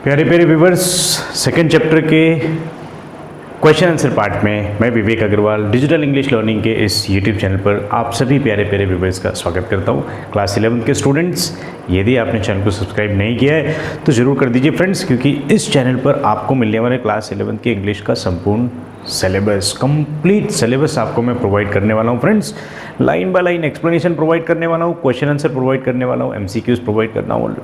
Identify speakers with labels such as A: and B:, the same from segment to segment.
A: प्यारे प्यारे viewers, second chapter के क्वेश्चन आंसर पार्ट में मैं विवेक अग्रवाल डिजिटल इंग्लिश लर्निंग के इस यूट्यूब चैनल पर आप सभी प्यारे प्यारे व्यूवर्स का स्वागत करता हूं। क्लास 11 के स्टूडेंट्स, यदि आपने चैनल को सब्सक्राइब नहीं किया है तो ज़रूर कर दीजिए फ्रेंड्स, क्योंकि इस चैनल पर आपको मिलने वाले क्लास 11 के इंग्लिश का संपूर्ण सिलेबस, कंप्लीट सिलेबस आपको मैं प्रोवाइड करने वाला हूँ friends. Line by line explanation provide करने वाला हूँ, क्वेश्चन आंसर प्रोवाइड करने वाला हूँ, MCQs प्रोवाइड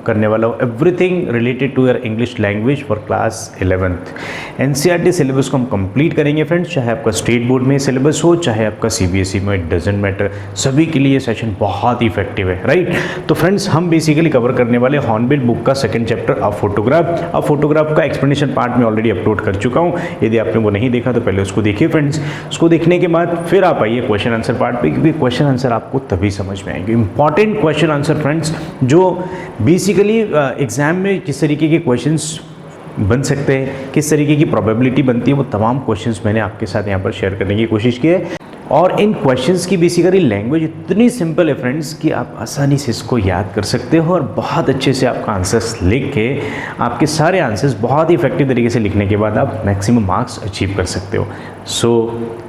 A: करने वाला हूँ, everything related to your English language for class 11th। NCERT syllabus को हम कंप्लीट करेंगे फ्रेंड्स, चाहे आपका स्टेट बोर्ड में सिलेबस हो, चाहे आपका CBSE में, इट डजेंट मैटर, सभी के लिए ये सेशन बहुत ही इफेक्टिव है, राइट। तो फ्रेंड्स, हम बेसिकली कवर करने वाले हॉर्नबिल बुक का सेकंड चैप्टर अ फोटोग्राफ का एक्सप्लेनेशन पार्ट में ऑलरेडी अपलोड कर चुका हूँ। यदि आपने वो नहीं देखा तो पहले उसको देखिए फ्रेंड्स। उसको देखने के बाद फिर आप आइए क्वेश्चन आंसर पार्ट पे, क्योंकि क्वेश्चन आंसर आपको तभी समझ में आएंगे। इंपॉर्टेंट क्वेश्चन आंसर फ्रेंड्स, जो बेसिकली एग्जाम में किस तरीके के क्वेश्चंस बन सकते हैं, किस तरीके की प्रोबेबिलिटी बनती है, वो तमाम क्वेश्चंस मैंने आपके साथ यहाँ पर शेयर करने की कोशिश की है। और इन क्वेश्चंस की बेसिकली लैंग्वेज इतनी सिंपल है फ्रेंड्स कि आप आसानी से इसको याद कर सकते हो और बहुत अच्छे से आपका आंसर्स लिख के आपके सारे आंसर्स बहुत ही इफेक्टिव तरीके से लिखने के बाद आप मैक्सिमम मार्क्स अचीव कर सकते हो। So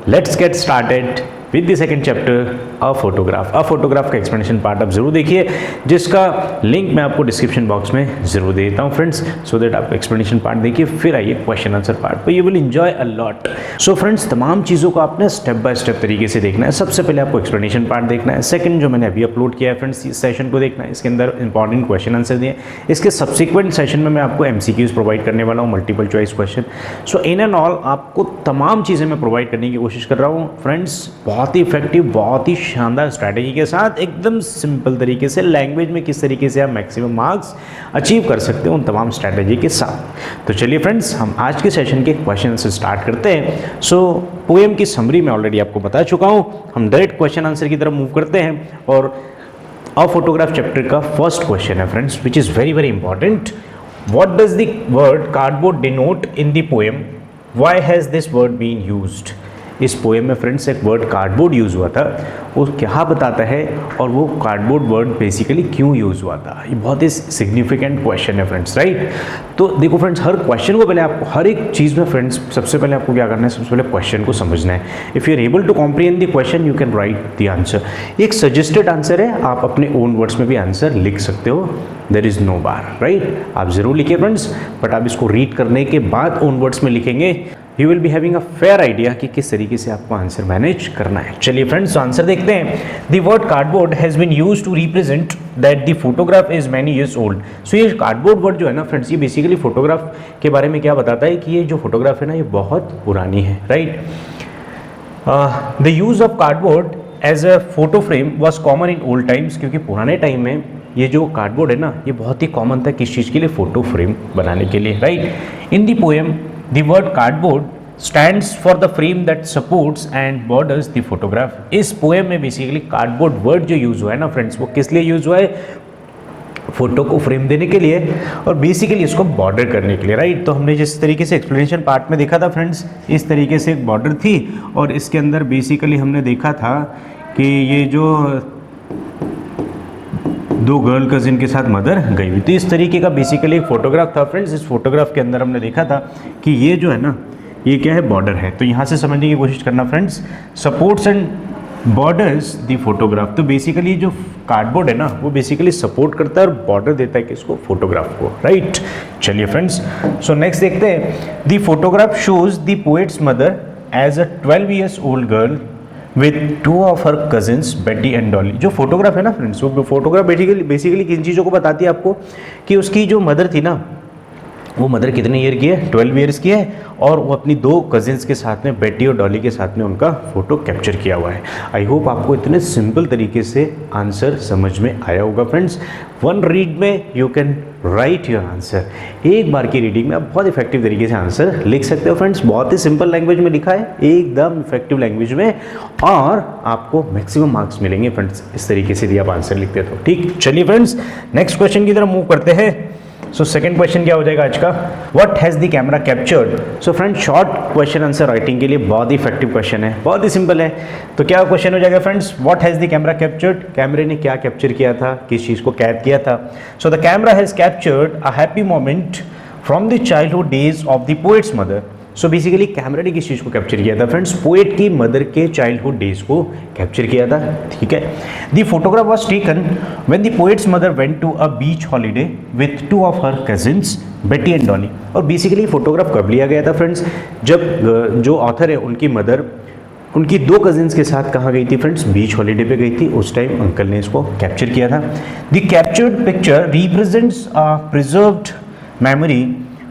A: let's get started with the second chapter a photograph का एक्सप्लेनेशन पार्ट आप जरूर देखिए, जिसका लिंक मैं आपको डिस्क्रिप्शन बॉक्स में जरूर दे देता हूँ फ्रेंड्स, सो दैट आप एक्सप्लेनेशन पार्ट देखिए, फिर आइए क्वेश्चन आंसर पार्ट पर। You will enjoy a lot. So friends, तमाम चीज़ों को आपने स्टेप बाय स्टेप तरीके से देखना है। सबसे पहले आपको एक्सप्लेनेशन पार्ट देखना है, सेकंड जो मैंने अभी अपलोड किया है फ्रेंड्स, इस सेशन को देखना है, इसके अंदर इंपॉर्टेंट क्वेश्चन आंसर दिए। इसके सब्सिक्वेंट सेशन में मैं आपको MCQs प्रोवाइड करने वाला हूँ, multiple choice question. So in and all आपको तमाम चीज़ें मैं प्रोवाइड करने की कोशिश कर रहा हूँ फ्रेंड्स, बहुत ही इफेक्टिव, बहुत ही शानदार स्ट्रैटेजी के साथ, एकदम सिंपल तरीके से, लैंग्वेज में किस तरीके से आप मैक्सिमम मार्क्स अचीव कर सकते हो उन तमाम स्ट्रैटेजी के साथ। तो चलिए फ्रेंड्स, हम आज के सेशन के क्वेश्चन से स्टार्ट करते हैं। सो पोएम की समरी मैं ऑलरेडी आपको बता चुका हूँ, हम डायरेक्ट क्वेश्चन आंसर की तरफ मूव करते हैं। और अ फोटोग्राफ चैप्टर का फर्स्ट क्वेश्चन है friends, which is very very important. What does the word cardboard denote in the poem? Why has this word been used? इस पोएम में friends एक वर्ड कार्डबोर्ड यूज़ हुआ था, वो क्या बताता है और वो कार्डबोर्ड वर्ड बेसिकली क्यों यूज़ हुआ था? ये बहुत ही सिग्निफिकेंट क्वेश्चन है फ्रेंड्स, राइट। तो देखो फ्रेंड्स, हर क्वेश्चन को पहले आपको, हर एक चीज़ में फ्रेंड्स, सबसे पहले आपको क्या करना है, सबसे पहले क्वेश्चन को समझना है। If you are able to comprehend the question, you can write the answer. एक सजेस्टेड आंसर है, आप अपने ओन वर्ड्स में भी आंसर लिख सकते हो, there is no bar, right. आप ज़रूर लिखिए फ्रेंड्स, बट आप इसको रीड करने के बाद ओन वर्ड्स में लिखेंगे, you will be having a fair idea कि किस तरीके से आपको आंसर मैनेज करना है। चलिए फ्रेंड्स, आंसर देखते हैं। The word cardboard has been used to represent that the photograph is many years old. So ये कार्डबोर्ड वर्ड जो है ना फ्रेंड्स, ये बेसिकली फोटोग्राफ के बारे में क्या बताता है कि ये जो फोटोग्राफ है ना, ये बहुत पुरानी है, right. The use of cardboard as a photo frame was common in old times, क्योंकि पुराने टाइम में ये जो कार्डबोर्ड है ना, ये बहुत ही कॉमन था किस चीज़ के लिए? फोटो फ्रेम बनाने के लिए, right. In the poem the word cardboard stands for the frame that supports and borders the photograph। इस पोएम में बेसिकली कार्डबोर्ड वर्ड जो यूज हुआ है ना फ्रेंड्स, वो किस लिए यूज हुआ है? फोटो को फ्रेम देने के लिए और बेसिकली इसको बॉर्डर करने के लिए, राइट। तो हमने जिस तरीके से एक्सप्लेनेशन पार्ट में देखा था फ्रेंड्स, इस तरीके से एक बॉर्डर थी और इसके अंदर बेसिकली हमने देखा था कि ये जो दो गर्ल कजिन के साथ मदर गई हुई, तो इस तरीके का बेसिकली एक फोटोग्राफ था फ्रेंड्स। इस फोटोग्राफ के अंदर हमने देखा था कि ये जो है ना, ये क्या है? बॉर्डर है। तो यहाँ से समझने की कोशिश करना friends, supports and borders the photograph. तो बेसिकली जो कार्डबोर्ड है ना, वो बेसिकली सपोर्ट करता है और बॉर्डर देता है किसको? फोटोग्राफ को, राइट। चलिए फ्रेंड्स, सो नेक्स्ट देखते हैं। The photograph shows the poet's mother as a 12 years old girl with 2 of her cousins Betty and Dolly. जो फोटोग्राफ है ना फ्रेंड्स, वो फोटोग्राफ बेसिकली किन चीज़ों को बताती है आपको? कि उसकी जो मदर थी ना, वो मदर कितने ईयर की है? 12 years की है, और वो अपनी 2 कजिन्स के साथ में, बेटी और डॉली के साथ में उनका फोटो कैप्चर किया हुआ है। आई होप आपको इतने सिंपल तरीके से आंसर समझ में आया होगा फ्रेंड्स। वन रीड में you can right your answer. एक बार की रीडिंग में आप बहुत इफेक्टिव तरीके से आंसर लिख सकते हो फ्रेंड्स। बहुत ही सिंपल लैंग्वेज में लिखा है, एकदम इफेक्टिव लैंग्वेज में, और आपको मैक्सिमम मार्क्स मिलेंगे फ्रेंड्स इस तरीके से यदि आप आंसर लिखते हो। ठीक, चलिए फ्रेंड्स, नेक्स्ट क्वेश्चन की तरफ मूव करते हैं। सो सेकंड क्वेश्चन क्या हो जाएगा आज का? What has the camera captured? So friend, short question answer writing के लिए बहुत ही इफेक्टिव क्वेश्चन है, बहुत ही सिंपल है। तो क्या क्वेश्चन हो जाएगा friends? What has the camera captured? कैमरे ने क्या कैप्चर किया था, किस चीज़ को कैद किया था? So the camera has captured a happy moment from the childhood days of the poet's mother. So basically camera ने किस चीज़ को कैप्चर किया था फ्रेंड्स, पोएट की मदर के चाइल्डहुड डेज को कैप्चर किया था, ठीक है। The photograph was taken when the poet's mother went to a beach holiday with two of her cousins Betty and Dolly. और बेसिकली फोटोग्राफ कब लिया गया था फ्रेंड्स, जब जो ऑथर है उनकी मदर उनकी 2 कजिन्स के साथ कहाँ गई थी फ्रेंड्स, बीच हॉलीडे पे गई थी। उस टाइम अंकल ने इसको कैप्चर किया था। The captured picture represents a preserved memory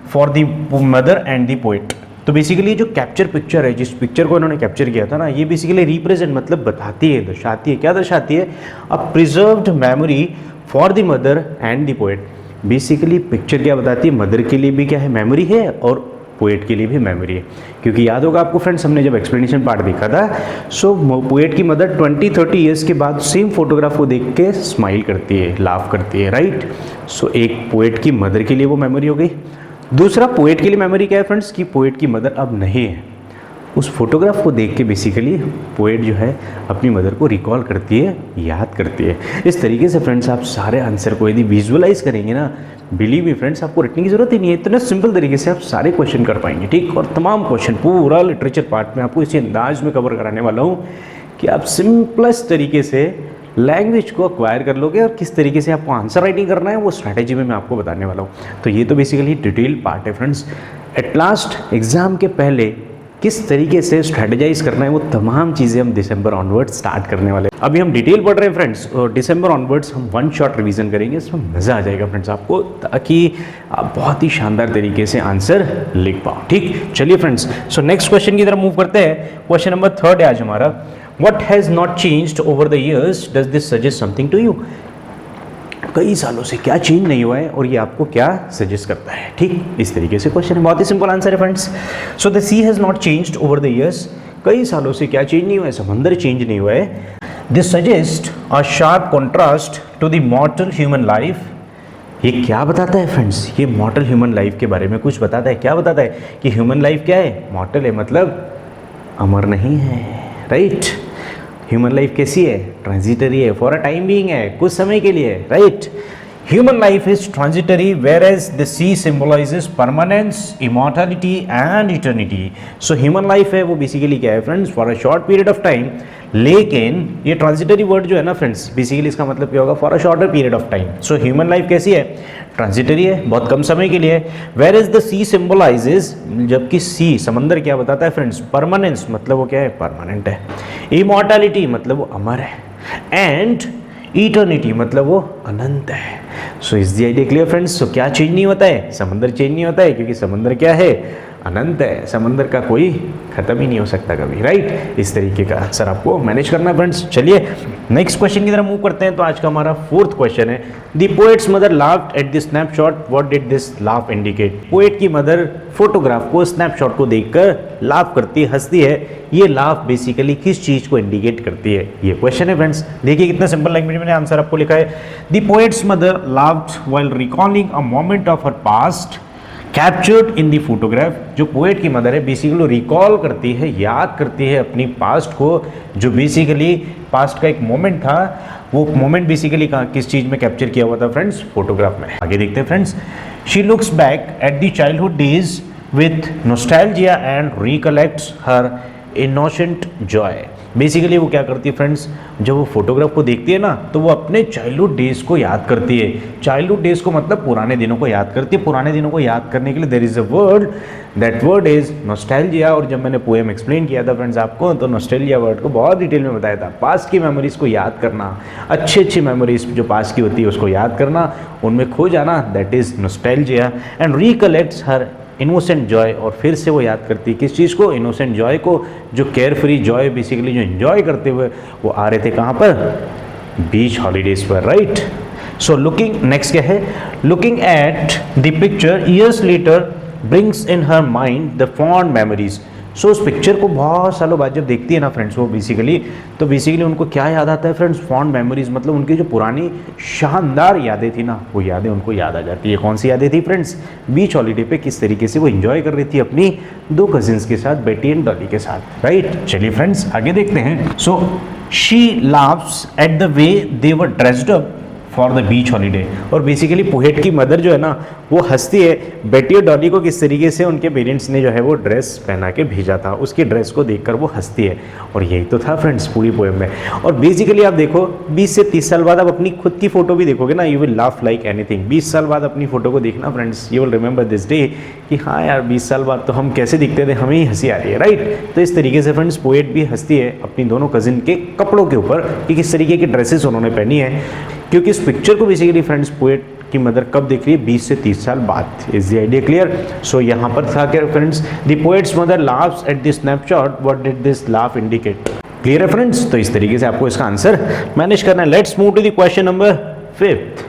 A: for the mother and the poet. तो बेसिकली जो कैप्चर पिक्चर है, जिस पिक्चर को इन्होंने कैप्चर किया था ना, ये बेसिकली रिप्रेजेंट मतलब बताती है, दर्शाती है, क्या दर्शाती है, a preserved memory for the mother and the poet. Basically picture क्या बताती है, मदर के लिए भी क्या है, मेमोरी है, और पोएट के लिए भी मेमोरी है। क्योंकि याद होगा आपको फ्रेंड्स, हमने जब एक्सप्लेनेशन पार्ट देखा था, सो पोएट की मदर 20-30 ईयर्स के बाद सेम फोटोग्राफ को देख के स्माइल करती है, लाफ करती है, राइट। सो एक पोएट की मदर के लिए वो मेमोरी हो गई। दूसरा पोएट के लिए मेमोरी क्या है फ्रेंड्स, कि पोएट की मदर अब नहीं है। उस फोटोग्राफ को देख के बेसिकली पोएट जो है अपनी मदर को रिकॉल करती है, याद करती है। इस तरीके से फ्रेंड्स आप सारे आंसर को यदि विजुअलाइज करेंगे ना, बिलीव मी फ्रेंड्स, आपको रटने की जरूरत ही नहीं है, इतने सिंपल तरीके से आप सारे क्वेश्चन कर पाएंगे, ठीक। और तमाम क्वेश्चन पूरा लिटरेचर पार्ट में आपको इसी अंदाज में कवर कराने वाला हूँ कि आप सिंपलेस्ट तरीके से लैंग्वेज को अक्वायर कर लोगे, और किस तरीके से आपको आंसर राइटिंग करना है वो स्ट्रैटेजी में मैं आपको बताने वाला हूँ। तो ये तो बेसिकली डिटेल पार्ट है फ्रेंड्स। एट लास्ट एग्जाम के पहले किस तरीके से स्ट्रैटेजाइज करना है, वो तमाम चीज़ें हम दिसंबर ऑनवर्ड्स स्टार्ट करने वाले हैं। अभी हम डिटेल पढ़ रहे हैं फ्रेंड्स, और दिसंबर ऑनवर्ड्स हम 1 शॉट रिवीजन करेंगे, इसमें मज़ा आ जाएगा फ्रेंड्स आपको, ताकि आप बहुत ही शानदार तरीके से आंसर लिख पाओ, ठीक। चलिए फ्रेंड्स, सो नेक्स्ट क्वेश्चन की तरफ मूव करते हैं। क्वेश्चन नंबर 3 है आज हमारा, What has not changed over the years? Does this suggest something to you? कई सालों से क्या चेंज नहीं हुआ है और ये आपको क्या सजेस्ट करता है, ठीक। इस तरीके से क्वेश्चन है, बहुत ही सिंपल आंसर है friends. So the sea has not changed over the years. कई सालों से क्या चेंज नहीं हुआ है, समंदर चेंज नहीं हुआ है। This suggest a sharp contrast to the mortal human life. ये क्या बताता है फ्रेंड्स, ये मॉर्टल ह्यूमन लाइफ के बारे में कुछ बताता है। क्या बताता है कि ह्यूमन लाइफ क्या है, मॉर्टल है, मतलब अमर नहीं है, राइट। ह्यूमन लाइफ कैसी है, ट्रांजिटरी है, फॉर अ टाइम बीइंग है, कुछ समय के लिए, right. Human life is transitory where as the sea symbolises permanence, immortality and eternity. So human life है वो बेसिकली क्या है friends, for a short period of time. लेकिन ये ट्रांजिटरी वर्ड जो है ना फ्रेंड्स, बेसिकली इसका मतलब क्या होगा, for a shorter period of time. So human life कैसी है, ट्रांजिटरी है, बहुत कम समय के लिए। Where is the sea symbolizes, जबकि सी समंदर क्या बताता है फ्रेंड्स, परमानेंस, मतलब वो क्या है, परमानेंट है। इमॉर्टैलिटी मतलब वो अमर है, एंड इटर्निटी मतलब वो अनंत है। So is the idea clear friends. So क्या चेंज नहीं होता है, समंदर चेंज नहीं होता है, क्योंकि समंदर क्या है, अनंत है, समंदर का कोई खत्म ही नहीं हो सकता कभी, राइट। इस तरीके का आंसर आपको मैनेज करना है फ्रेंड्स। चलिए नेक्स्ट क्वेश्चन की तरफ मूव करते हैं। तो आज का हमारा 4th क्वेश्चन है, the poet's mother laughed eight the snapshot, what did this laugh indicate. Poet की मदर फोटोग्राफ को, स्नैपशॉट को देखकर लाफ करती, हंसती है। ये लाफ बेसिकली किस चीज को इंडिकेट करती है, ये क्वेश्चन है फ्रेंड्स। देखिए कितना सिंपल लैंग्वेज में आंसर आपको लिखा है, the poet's mother laughed while recalling a moment of her past captured in the photograph. जो पोएट की मदर है बेसिकली रिकॉल करती है, याद करती है अपनी पास्ट को, जो बेसिकली पास्ट का एक मोमेंट था। वो मोमेंट बेसिकली किस चीज़ में कैप्चर किया हुआ था फ्रेंड्स, फोटोग्राफ में। आगे देखते हैं friends. She looks back at the childhood days with nostalgia and recollects her innocent joy. Basically वो क्या करती है फ्रेंड्स, जब वो फोटोग्राफ को देखती है ना, तो वो अपने चाइल्डहुड डेज को याद करती है। चाइल्डहुड डेज को मतलब पुराने दिनों को याद करती है। पुराने दिनों को याद करने के लिए there is a word, that word is nostalgia. और जब मैंने पोएम एक्सप्लेन किया था फ्रेंड्स आपको, तो नॉस्टैल्जिया वर्ड को बहुत डिटेल में बताया था। पास्ट की मेमोरीज को याद करना, अच्छी अच्छी मेमोरीज जो पास्ट की होती है उसको याद करना, उनमें खो जाना, that is nostalgia. And recollects her innocent joy, और फिर से वो याद करती है किस चीज़ को, इनोसेंट जॉय को, जो केयर फ्री जॉय बेसिकली जो एंजॉय करते हुए वो आ रहे थे कहाँ पर, बीच हॉलीडेज पर, राइट। सो लुकिंग, नेक्स्ट क्या है, looking at the picture years later brings in her mind the fond memories. So उस पिक्चर को बहुत सालों बाद जब देखती है ना फ्रेंड्स वो बेसिकली उनको क्या याद आता है फ्रेंड्स, फॉन्ड मेमोरीज, मतलब उनकी जो पुरानी शानदार यादें थी ना, वो यादें उनको याद आ जाती है। कौन सी यादें थी फ्रेंड्स, बीच हॉलीडे पे किस तरीके से वो एंजॉय कर रही थी अपनी 2 कजिन्स के साथ, बेटी एंड डॉली के साथ, राइट। चलिए फ्रेंड्स आगे देखते हैं। So she laughs at the way they were dressed up for the beach holiday. और बेसिकली पोएट की मदर जो है ना वो हंसती है बेटी और डॉली को किस तरीके से उनके पेरेंट्स ने जो है वो ड्रेस पहना के भेजा था, उसकी ड्रेस को देखकर वो हंसती है। और यही तो था फ्रेंड्स पूरी पोएम में। और बेसिकली आप देखो 20 से 30 साल बाद आप अपनी खुद की फोटो भी देखोगे ना, you will laugh like anything. 20 साल बाद अपनी फोटो को देखना friends, you will remember this day कि हाँ यार 20 साल बाद तो हम कैसे दिखते थे, हमें ही हंसी आ रही है, राइट। तो इस तरीके से फ्रेंड्स पोएट भी हंसती है अपनी दोनों कजिन के कपड़ों के ऊपर कि किस तरीके की ड्रेसेस उन्होंने पहनी है, क्योंकि इस पिक्चर को बेसिकली फ्रेंड्स पोएट की मदर कब देख रही है, 20 से 30 साल बाद। Is the idea clear? So यहाँ पर था क्या friends, the poet's mother laughs at the snapshot, what did this laugh indicate? Clear है फ्रेंड्स? तो इस तरीके से आपको इसका आंसर मैनेज करना है। Let's move to the question number 5th।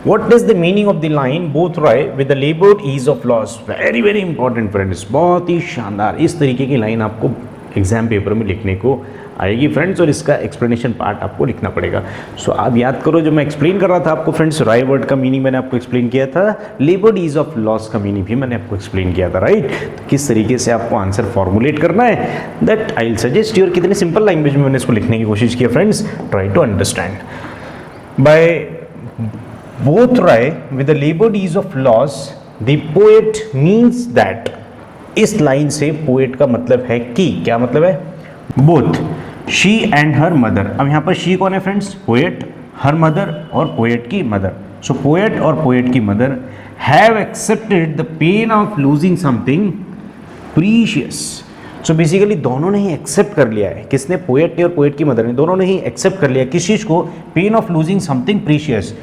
A: What is the meaning of the line both Roy with the labored ease of loss? very important friends, बहुत ही शानदार। इस तरीके की लाइन आपको एग्जाम पेपर में लिखने को आएगी फ्रेंड्स, और इसका एक्सप्लेनेशन पार्ट आपको लिखना पड़ेगा। सो आप याद करो जो मैं एक्सप्लेन कर रहा था आपको फ्रेंड्स, रॉय वर्ड का मीनिंग मैंने आपको एक्सप्लेन किया था, लेबर्ड ईज ऑफ लॉस का मीनिंग भी मैंने आपको एक्सप्लेन किया था, राइट। तो किस तरीके से आपको आंसर फॉर्मुलेट करना है that I will suggest you. और कितनी सिंपल लैंग्वेज में मैंने इसको लिखने की कोशिश की friends, try to understand. By both Roy with the labored ease of loss, the poet means that। इस लाइन से पोएट का मतलब है कि, क्या मतलब है, both she and her mother. अब यहाँ पर शी कौन है फ्रेंड्स, पोएट, हर मदर और पोएट की मदर। सो पोएट और पोएट की mother have accepted the pain of losing something precious. So basically दोनों ने ही एक्सेप्ट कर लिया है, किसने, पोएट ने और पोएट की मदर ने, दोनों ने ही एक्सेप्ट कर लिया किस चीज़ को, pain of losing something precious,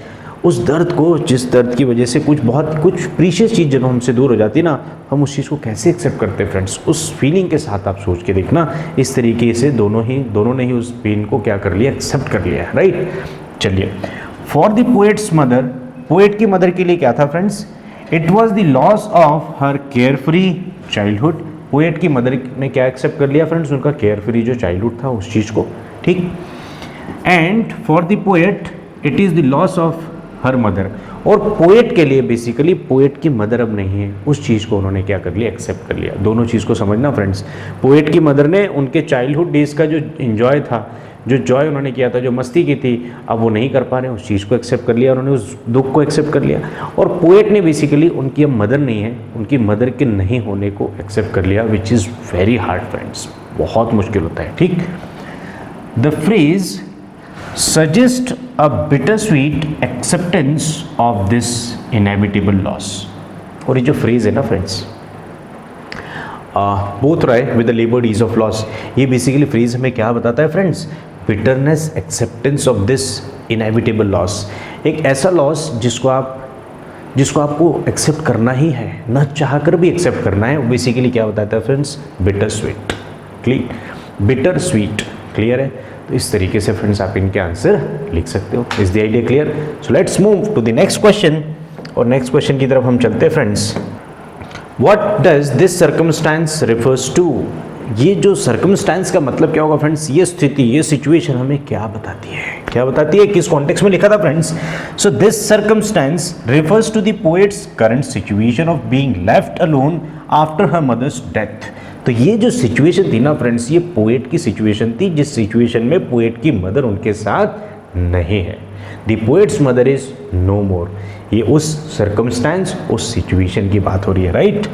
A: उस दर्द को जिस दर्द की वजह से कुछ प्रीशियस चीज़ जब हमसे दूर हो जाती है ना, हम उस चीज़ को कैसे एक्सेप्ट करते हैं फ्रेंड्स, उस फीलिंग के साथ आप सोच के देखना। इस तरीके से दोनों ने ही उस पेन को क्या कर लिया, एक्सेप्ट कर लिया, राइट। चलिए, for the poet's mother, poet की मदर के लिए क्या था friends, it was the loss of her care free childhood. Poet की मदर ने क्या एक्सेप्ट कर लिया फ्रेंड्स, उनका केयर फ्री जो चाइल्डहुड था उस चीज़ को, ठीक। And for the poet it is the loss of her mother, और पोएट के लिए बेसिकली पोएट की मदर अब नहीं है, उस चीज़ को उन्होंने क्या कर लिया, एक्सेप्ट कर लिया। दोनों चीज़ को समझना फ्रेंड्स, पोएट की मदर ने उनके चाइल्डहुड डेज का जो इन्जॉय था, जो जॉय उन्होंने किया था, जो मस्ती की थी, अब वो नहीं कर पा रहे, उस चीज़ को एक्सेप्ट कर लिया, उन्होंने उस दुख को एक्सेप्ट कर लिया। और पोएट ने बेसिकली उनकी अब मदर नहीं है, उनकी मदर के नहीं होने को एक्सेप्ट कर लिया, विच इज़ वेरी हार्ड फ्रेंड्स, बहुत मुश्किल होता है, ठीक। The phrase suggest a bittersweet acceptance of this inevitable loss। और ये जो फ्रेज है ना friends, both wry with the laboured ease of loss, ये बेसिकली फ्रेज हमें क्या बताता है friends, bitterness acceptance of this inevitable loss. एक ऐसा लॉस जिसको आपको एक्सेप्ट करना ही है, ना चाहकर भी एक्सेप्ट करना है, बेसिकली क्या बताता है friends, bitter sweet, clear, bitter sweet, clear है। तो इस तरीके से फ्रेंड्स आप इनके आंसर लिख सकते हो। Is the idea clear? So let's move to the next question, और नेक्स्ट क्वेश्चन की तरफ हम चलते हैं friends. What does this circumstance refers to? ये जो सर्कमस्टांस का मतलब क्या होगा फ्रेंड्स, ये स्थिति, ये सिचुएशन हमें क्या बताती है, क्या बताती है, किस कॉन्टेक्स्ट में लिखा था friends. So this circumstance refers to the poet's current situation of being left alone after her mother's death. तो ये जो सिचुएशन थी ना फ्रेंड्स, ये पोएट की सिचुएशन थी, जिस सिचुएशन में पोएट की मदर उनके साथ नहीं है। The poet's mother is no more, ये उस सर्कमस्टेंस, उस सिचुएशन की बात हो रही है, right.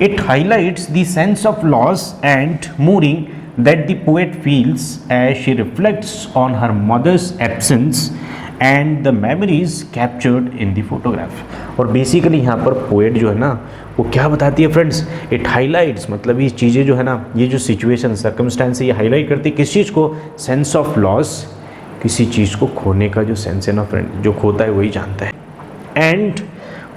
A: It highlights the sense of loss and mourning that the poet feels as she reflects on her mother's absence and the memories captured in the photograph. और basically यहाँ पर पोएट जो है ना वो क्या बताती है फ्रेंड्स, इट हाईलाइट्स, मतलब ये चीज़ें जो है ना, ये जो सिचुएशन सर्कमस्टेंस है, ये हाईलाइट करती है किस चीज़ को, सेंस ऑफ लॉस, किसी चीज़ को खोने का जो सेंस है ना फ्रेंड, जो खोता है वही जानता है। And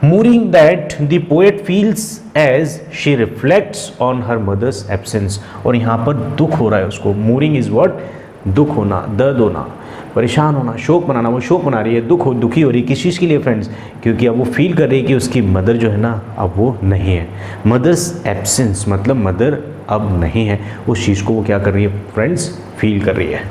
A: mourning that the poet feels as she reflects on her mother's absence. और यहाँ पर दुख हो रहा है उसको, मोरिंग इज व्हाट, दुख होना, दर्द होना, परेशान होना, शोक मनाना, वो शोक मना रही है, दुखी हो रही है, किस चीज़ के लिए फ्रेंड्स, क्योंकि अब वो फील कर रही है कि उसकी मदर जो है ना अब वो नहीं है। मदर्स एब्सेंस मतलब मदर अब नहीं है, उस चीज़ को वो क्या कर रही है फ्रेंड्स, फील कर रही है।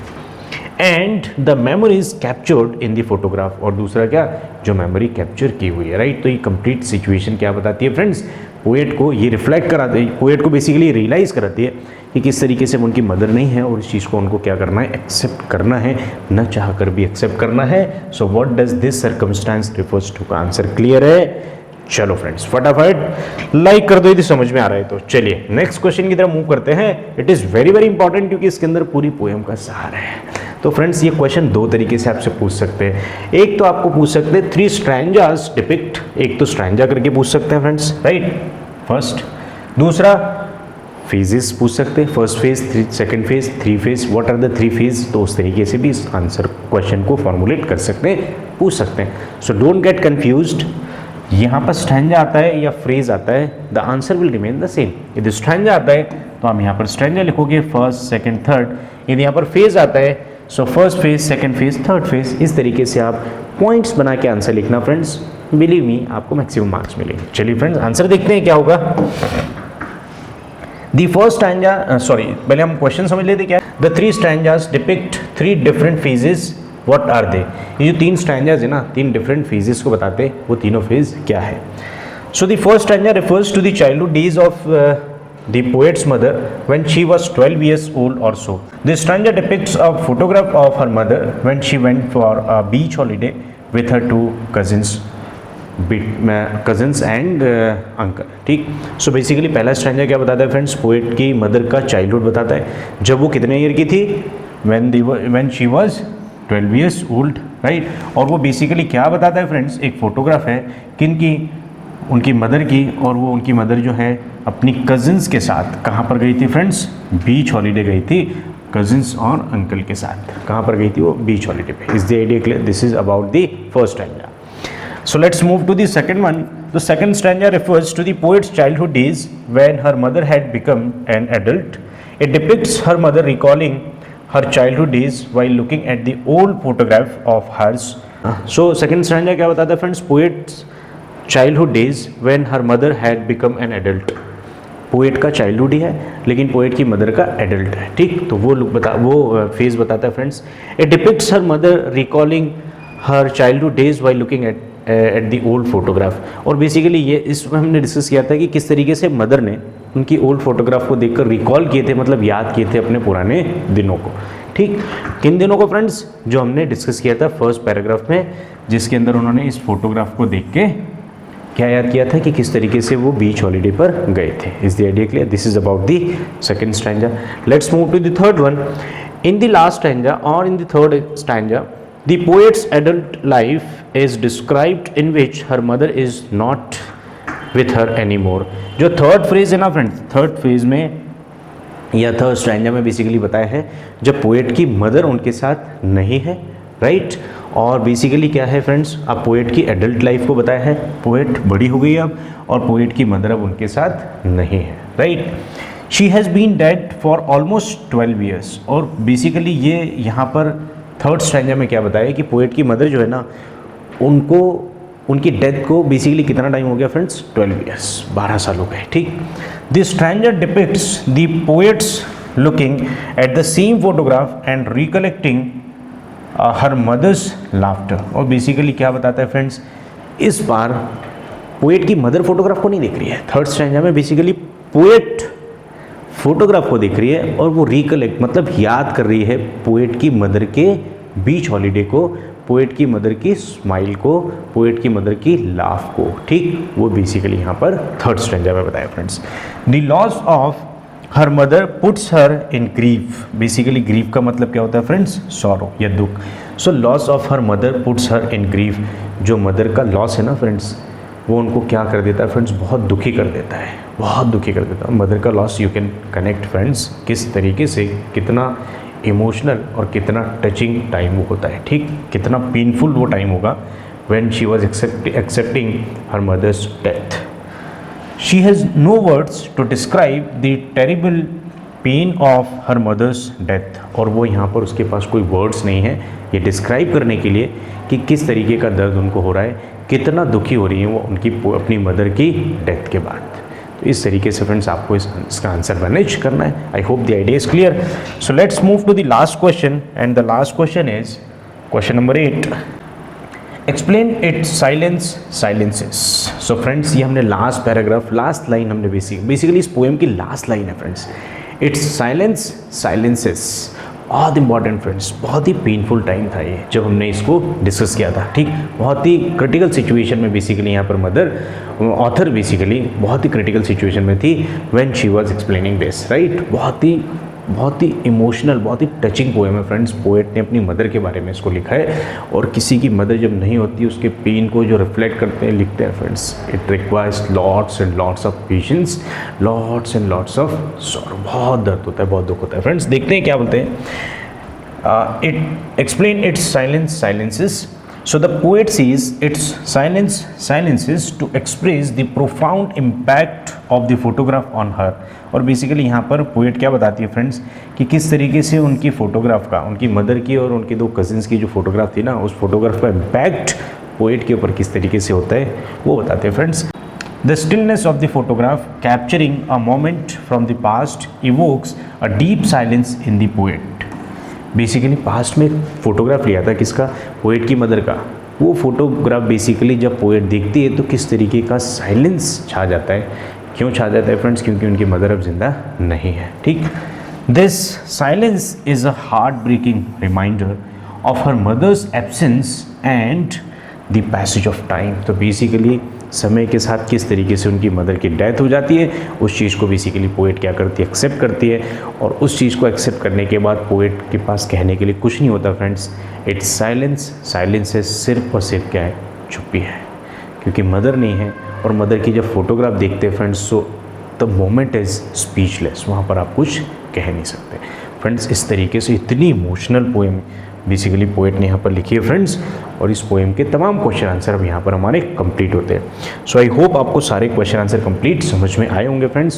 A: And the memories captured in the photograph, और दूसरा क्या, जो मेमोरी कैप्चर की हुई है, राइट। तो ये कंप्लीट सिचुएशन क्या बताती है फ्रेंड्स, पोएट को ये रिफ्लेक्ट कराती है, पोएट को बेसिकली रियलाइज़ कराती है कि किस तरीके से वो उनकी मदर नहीं है और इस चीज़ को उनको क्या करना है, एक्सेप्ट करना है, न चाह कर भी एक्सेप्ट करना है। So what does this circumstance refers to का आंसर क्लियर है? चलो फ्रेंड्स फटाफट लाइक कर दो यदि समझ में आ रहा है तो। चलिए नेक्स्ट क्वेश्चन की तरफ मूव करते हैं। It is very very important क्योंकि इसके अंदर पूरी पोएम का सहारा है। तो फ्रेंड्स ये क्वेश्चन दो तरीके से आपसे पूछ सकते हैं। एक तो आपको पूछ सकते हैं 3 स्ट्रैंजास डिपिक्ट, एक तो स्ट्रैंजा करके पूछ सकते हैं फ्रेंड्स, राइट, फर्स्ट। दूसरा फेजेस पूछ सकते हैं, first phase, second phase, 3 phase, what are the 3 phase. तो उस तरीके से भी इस आंसर क्वेश्चन को फॉर्मुलेट कर सकते हैं, पूछ सकते हैं। सो डोंट गेट कंफ्यूज्ड, यहाँ पर स्ट्रैंजा आता है या फ्रेज आता है, the answer will remain the same. यदि स्ट्रैंजा आता है तो हम यहाँ पर स्ट्रैंजा लिखोगे, फर्स्ट, सेकंड, थर्ड। यदि यहाँ पर फेज आता है so first phase, second phase, third phase. इस तरीके से आप पॉइंट्स बना के आंसर लिखना फ्रेंड्स, बिलीव मी आपको मैक्सिमम मार्क्स मिलेंगे। चलिए फ्रेंड्स आंसर देखते हैं क्या होगा। दी फर्स्ट स्ट्रैंजा, पहले हम क्वेश्चन समझ लेते क्या। The 3 stanzas depict 3 different phases, what are they. ये जो 3 स्ट्रैंजाज है ना, 3 डिफरेंट फेजेस को बताते हैं, वो तीनों फेज क्या है। So the first stanza refers to the childhood days of the poet's mother when she was 12 years old or so. This stanza depicts a photograph of her mother when she went for a beach holiday with her 2 cousins and uncle, ठीक। So basically पहला स्ट्रैंजा क्या बताता है friends, poet की mother का childhood बताता है, जब वो कितने ईयर की थी, when she was 12 years old, right. और वो बेसिकली क्या बताता है फ्रेंड्स, एक फोटोग्राफ है किनकी, उनकी मदर की, और वो उनकी मदर जो है अपनी कज़िन्स के साथ कहाँ पर गई थी फ्रेंड्स, बीच हॉलीडे गई थी कज़िन्स और अंकल के साथ। कहाँ पर गई थी वो, बीच हॉलीडे पे। Is the idea clear? This is about the first stanza. So let's move to the second one. The second stanza refers to the poet's childhood days when her mother had become an adult. It depicts her mother recalling her childhood days while looking at the old photograph of hers. So second स्ट्रैंजा क्या बताता है friends, poet's childhood days when her mother had become an adult. Poet का childhood ही है लेकिन poet की mother का adult है, ठीक। तो वो फेज बताता है friends. It depicts her mother recalling her childhood days while looking at the old photograph. और बेसिकली ये इसमें हमने डिस्कस किया था कि किस तरीके से मदर ने उनकी ओल्ड फोटोग्राफ को देखकर रिकॉल किए थे, मतलब याद किए थे अपने पुराने दिनों को, ठीक। किन दिनों को फ्रेंड्स, जो हमने डिस्कस किया था फर्स्ट पैराग्राफ में, जिसके अंदर उन्होंने इस फोटोग्राफ को देख के क्या याद किया था कि किस तरीके से वो बीच हॉलीडे पर गए थे। Is the idea clear? This is about the second stanza. Let's move to the third one. In the last stanza और in the third stanza the poet's adult life is described in which her mother is not with her any more. जो third phrase है ना friends, third phase में या third स्ट्रैंजा में basically बताया है जब पोएट की मदर उनके साथ नहीं है, राइट। और बेसिकली क्या है फ्रेंड्स, अब पोएट की एडल्ट लाइफ को बताया है, पोएट बड़ी हो गई अब और पोएट की मदर अब उनके साथ नहीं है, right. She has been dead for almost 12 years. और बेसिकली ये यहाँ पर थर्ड स्ट्रैंजा में क्या बताया कि पोएट की मदर जो है ना, उनको उनकी डेथ को बेसिकली कितना टाइम हो गया फ्रेंड्स, 12 ईयर्स, 12 साल हो गए, ठीक। This stanza depicts the poet's looking at the same photograph and recollecting her mother's laughter. और बेसिकली क्या बताता है फ्रेंड्स, इस बार पोएट की मदर फोटोग्राफ को नहीं देख रही है, थर्ड स्ट्रैंजा में बेसिकली पोएट फोटोग्राफ को देख रही है और वो रिकलेक्ट मतलब याद कर रही है पोएट की मदर के बीच हॉलीडे को, पोएट की मदर की स्माइल को, पोएट की मदर की लाफ को, ठीक। वो बेसिकली यहाँ पर थर्ड स्ट्रैंजा में बताया friends. The loss of her mother puts her in grief. Basically grief का मतलब क्या होता है फ्रेंड्स, सॉरो या दुख। So loss of her mother puts her in grief. जो मदर का लॉस है ना फ्रेंड्स, वो उनको क्या कर देता है फ्रेंड्स, बहुत दुखी कर देता है, बहुत दुखी कर देता है। मदर का loss you can connect friends, किस तरीके से, कितना इमोशनल और कितना टचिंग टाइम वो होता है, ठीक। कितना पेनफुल वो टाइम होगा when she was accepting her mother's death. She has no words to describe the terrible pain of her mother's death. और वो यहाँ पर उसके पास कोई वर्ड्स नहीं है ये डिस्क्राइब करने के लिए कि किस तरीके का दर्द उनको हो रहा है, कितना दुखी हो रही है वो उनकी अपनी मदर की डेथ के बाद। तो इस तरीके से फ्रेंड्स आपको इसका आंसर मैनेज करना है। I hope the idea is clear. So let's move to the last question and the last question is question number 8। Explain it silences. So friends ये हमने लास्ट पैराग्राफ, लास्ट लाइन हमने basically इस poem की last line है friends. It's silence silences. बहुत important friends, बहुत ही painful time था ये जब हमने इसको डिस्कस किया था, ठीक। बहुत ही क्रिटिकल सिचुएशन में बेसिकली यहाँ पर मदर ऑथर बेसिकली बहुत ही क्रिटिकल सिचुएशन में थी when she was explaining this, right. बहुत ही इमोशनल, बहुत ही टचिंग पोएम है फ्रेंड्स। पोएट ने अपनी मदर के बारे में इसको लिखा है, और किसी की मदर जब नहीं होती उसके पेन को जो रिफ्लेक्ट करते हैं, लिखते हैं friends. It requires lots and lots of patience, lots and lots of sorrow. बहुत दर्द होता है, बहुत दुख होता है फ्रेंड्स। देखते हैं क्या बोलते हैं। It explain it's silence silences. So the poet sees its silences to express the profound impact of the photograph on her। और बेसिकली यहाँ पर पोएट क्या बताती है फ्रेंड्स कि किस तरीके से उनकी फ़ोटोग्राफ का, उनकी मदर की और उनके दो कजिन्स की जो फोटोग्राफ थी ना, उस फोटोग्राफ का इम्पैक्ट पोएट के ऊपर किस तरीके से होता है वो बताते हैं friends. The stillness of the photograph capturing a moment from the past evokes a deep silence in the poet। Basically past में एक फ़ोटोग्राफ लिया था किसका, पोएट की मदर का। वो फोटोग्राफ बेसिकली जब पोएट देखती है तो किस तरीके का साइलेंस छा जाता है। क्यों छा जाता है फ्रेंड्स? क्योंकि उनकी मदर अब जिंदा नहीं है, ठीक। This silence is a heart breaking reminder of her mother's absence and the passage of time. तो बेसिकली समय के साथ किस तरीके से उनकी मदर की डेथ हो जाती है, उस चीज़ को बेसिकली पोएट क्या करती है, एक्सेप्ट करती है। और उस चीज़ को एक्सेप्ट करने के बाद पोएट के पास कहने के लिए कुछ नहीं होता फ्रेंड्स। इट्स साइलेंस है, सिर्फ और सिर्फ क्या है, चुप्पी है। क्योंकि मदर नहीं है, और मदर की जब फोटोग्राफ देखते हैं friends, so the moment is speechless. वहाँ पर आप कुछ कह नहीं सकते फ्रेंड्स। इस तरीके से इतनी इमोशनल पोएम बेसिकली पोएट ने यहाँ पर लिखी है फ्रेंड्स। और इस पोएम के तमाम क्वेश्चन आंसर अब यहाँ पर हमारे कंप्लीट होते हैं। सो आई होप आपको सारे क्वेश्चन आंसर कंप्लीट समझ में आए होंगे फ्रेंड्स।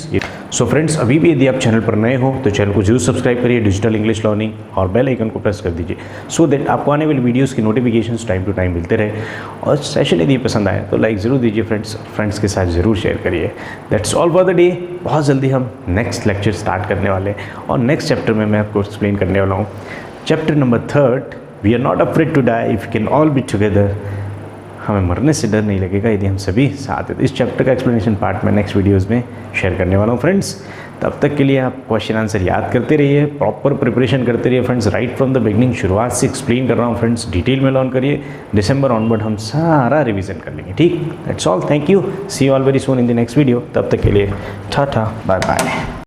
A: सो फ्रेंड्स, अभी भी यदि आप चैनल पर नए हो तो चैनल को जरूर सब्सक्राइब करिए, डिजिटल इंग्लिश लर्निंग, और बेल आइकन को प्रेस कर दीजिए, सो दैट आपको आने वाली वीडियोस की नोटिफिकेशंस टाइम टू टाइम मिलते रहे। और सेशन यदि पसंद आए तो लाइक ज़रूर दीजिए फ्रेंड्स के साथ ज़रूर शेयर करिए। That's all for the day. बहुत जल्दी हम नेक्स्ट लेक्चर स्टार्ट करने वाले हैं, और नेक्स्ट चैप्टर में मैं आपको एक्सप्लेन करने वाला हूँ chapter number 3, we are not afraid to die if can all be together. हमें मरने से डर नहीं लगेगा यदि हम सभी साथ हैं। इस चैप्टर का एक्सप्लेनेशन पार्ट मैं नेक्स्ट वीडियोस में शेयर करने वाला हूँ फ्रेंड्स। तब तक के लिए आप क्वेश्चन आंसर याद करते रहिए, प्रॉपर प्रिपरेशन करते रहिए friends. Right from the beginning, शुरुआत से एक्सप्लेन कर रहा हूँ फ्रेंड्स, डिटेल में लर्न करिए। दिसंबर ऑनवर्ड हम सारा रिविजन कर लेंगे, ठीक। That's all, thank you, see you all very soon in the next video. तब तक के लिए टाटा, बाय बाय।